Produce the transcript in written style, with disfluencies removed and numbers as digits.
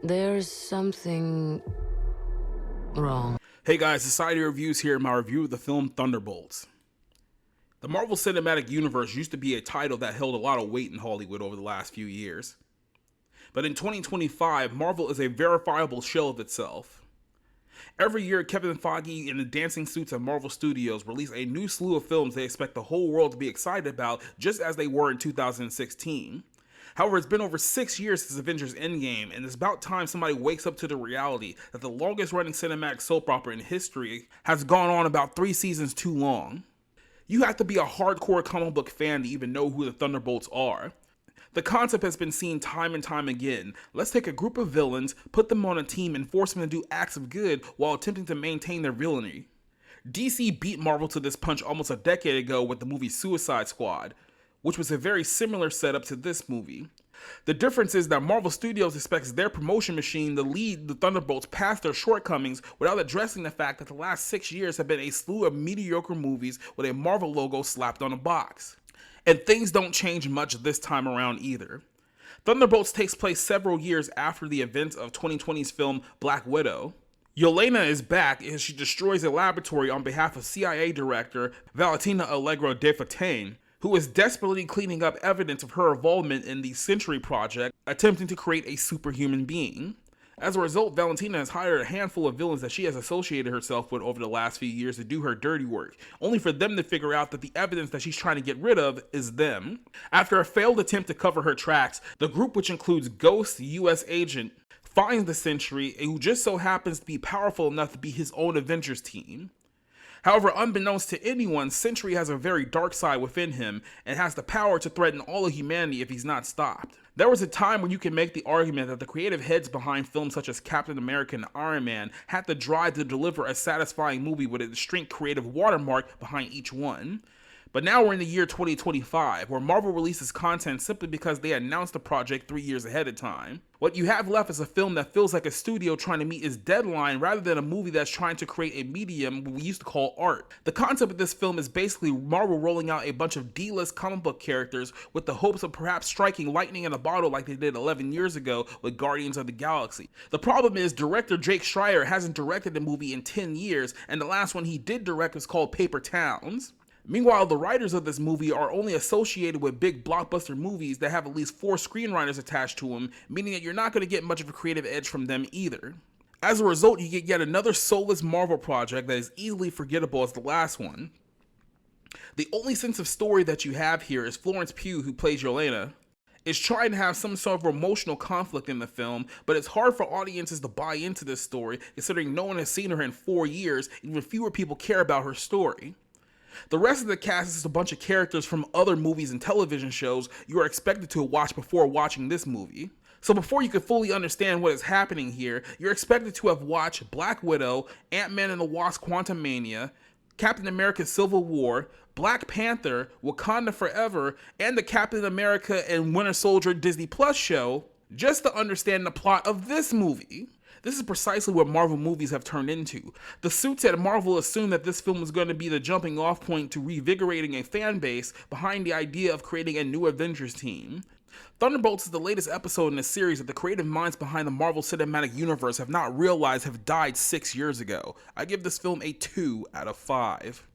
There's something wrong. Hey guys, Society Reviews here in my review of the film Thunderbolts. The Marvel Cinematic Universe used to be a title that held a lot of weight in Hollywood over the last few years. But in 2025, Marvel is a verifiable shell of itself. Every year, Kevin Feige and the dancing suits at Marvel Studios release a new slew of films they expect the whole world to be excited about, just as they were in 2016. However, it's been over 6 years since Avengers Endgame, and it's about time somebody wakes up to the reality that the longest running cinematic soap opera in history has gone on about 3 seasons too long. You have to be a hardcore comic book fan to even know who the Thunderbolts are. The concept has been seen time and time again. Let's take a group of villains, put them on a team, and force them to do acts of good while attempting to maintain their villainy. DC beat Marvel to this punch almost a decade ago with the movie Suicide Squad, which was a very similar setup to this movie. The difference is that Marvel Studios expects their promotion machine to lead the Thunderbolts past their shortcomings without addressing the fact that the last 6 years have been a slew of mediocre movies with a Marvel logo slapped on a box. And things don't change much this time around either. Thunderbolts takes place several years after the events of 2020's film Black Widow. Yelena is back as she destroys a laboratory on behalf of CIA Director Valentina Allegro de Fontaine, who is desperately cleaning up evidence of her involvement in the Sentry Project, attempting to create a superhuman being. As a result, Valentina has hired a handful of villains that she has associated herself with over the last few years to do her dirty work, only for them to figure out that the evidence that she's trying to get rid of is them. After a failed attempt to cover her tracks, the group, which includes Ghost, the US agent, finds the Sentry, who just so happens to be powerful enough to be his own Avengers team. However, unbeknownst to anyone, Sentry has a very dark side within him and has the power to threaten all of humanity if he's not stopped. There was a time when you can make the argument that the creative heads behind films such as Captain America and Iron Man had the drive to deliver a satisfying movie with a distinct creative watermark behind each one. But now we're in the year 2025, where Marvel releases content simply because they announced the project 3 years ahead of time. What you have left is a film that feels like a studio trying to meet its deadline rather than a movie that's trying to create a medium we used to call art. The concept of this film is basically Marvel rolling out a bunch of D-list comic book characters with the hopes of perhaps striking lightning in a bottle like they did 11 years ago with Guardians of the Galaxy. The problem is director Jake Schreier hasn't directed a movie in 10 years, and the last one he did direct was called Paper Towns. Meanwhile, the writers of this movie are only associated with big blockbuster movies that have at least 4 screenwriters attached to them, meaning that you're not going to get much of a creative edge from them either. As a result, you get yet another soulless Marvel project that is easily forgettable as the last one. The only sense of story that you have here is Florence Pugh, who plays Yelena, is trying to have some sort of emotional conflict in the film, but it's hard for audiences to buy into this story, considering no one has seen her in 4 years, and even fewer people care about her story. The rest of the cast is a bunch of characters from other movies and television shows you are expected to watch before watching this movie. So before you can fully understand what is happening here, you're expected to have watched Black Widow, Ant-Man and the Wasp: Quantumania, Captain America: Civil War, Black Panther, Wakanda Forever, and the Captain America and Winter Soldier Disney Plus show just to understand the plot of this movie. This is precisely what Marvel movies have turned into. The suits at Marvel assumed that this film was going to be the jumping off point to revigorating a fan base behind the idea of creating a new Avengers team. Thunderbolts is the latest episode in a series that the creative minds behind the Marvel Cinematic Universe have not realized have died 6 years ago. I give this film a 2 out of 5.